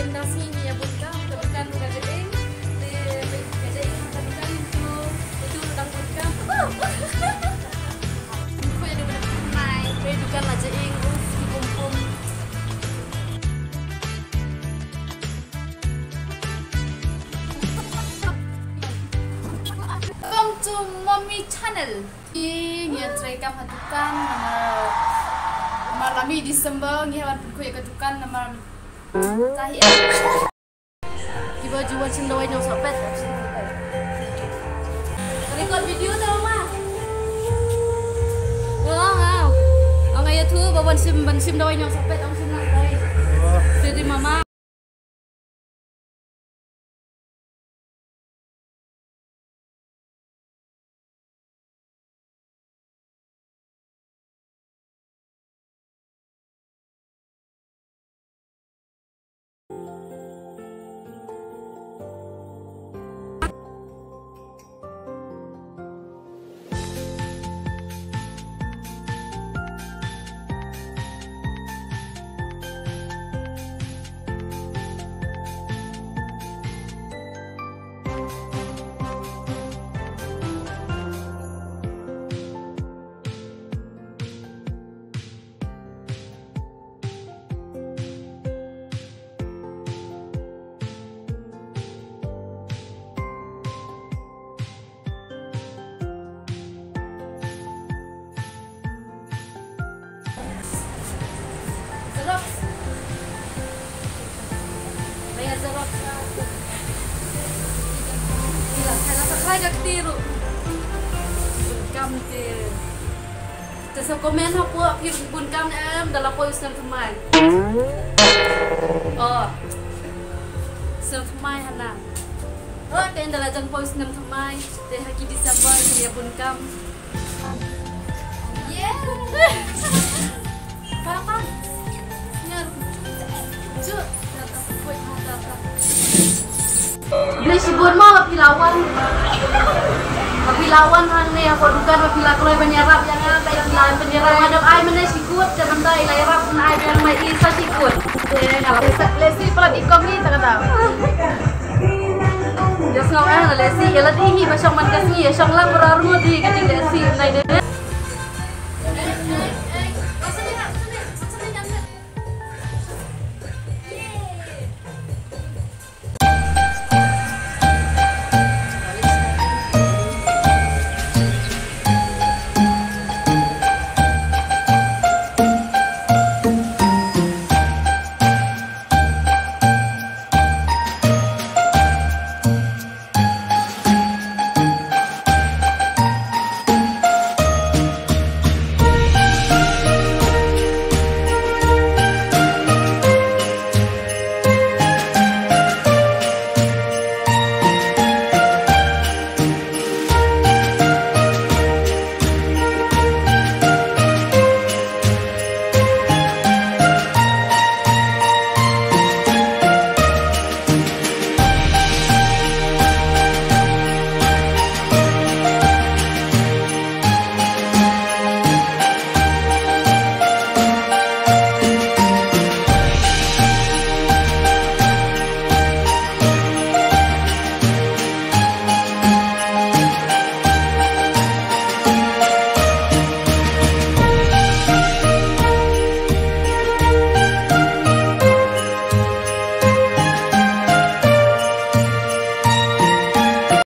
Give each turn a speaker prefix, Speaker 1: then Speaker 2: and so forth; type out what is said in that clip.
Speaker 1: Nasinya ya bukan, tekan gajaing, gajaing tekan itu udang bukan. Kau yang udah main, bukan gajaing, dikumpul. Welcome to Mommy Channel. Ini ya terekam hatukan nomor lami Desember, ini hewan kuy ketukan nomor Tahi di baju cendawai yang sopet record video tau mah ang ayat tu bawan sim dawai yang sopet ang sim nantai jadi mama tiru bunkam te komen hapo pir bunkam dalam pois nan thmai sel thmai hana te dalam jang pois nan thmai te haki Desember ya bunkam papa nyar cu kata pois hata Beli sibun mah pilawan han nih aku dukan pila kloy penyerap yang kayak pilawan penyerap ada ai mana sikut jangan dai lairap ai yang mai isa sikut kalau lesi pelat ikom ni tak tahu ya ngau lesi ya lati hi basang man kasni ya sanglang berarmu di lesi nai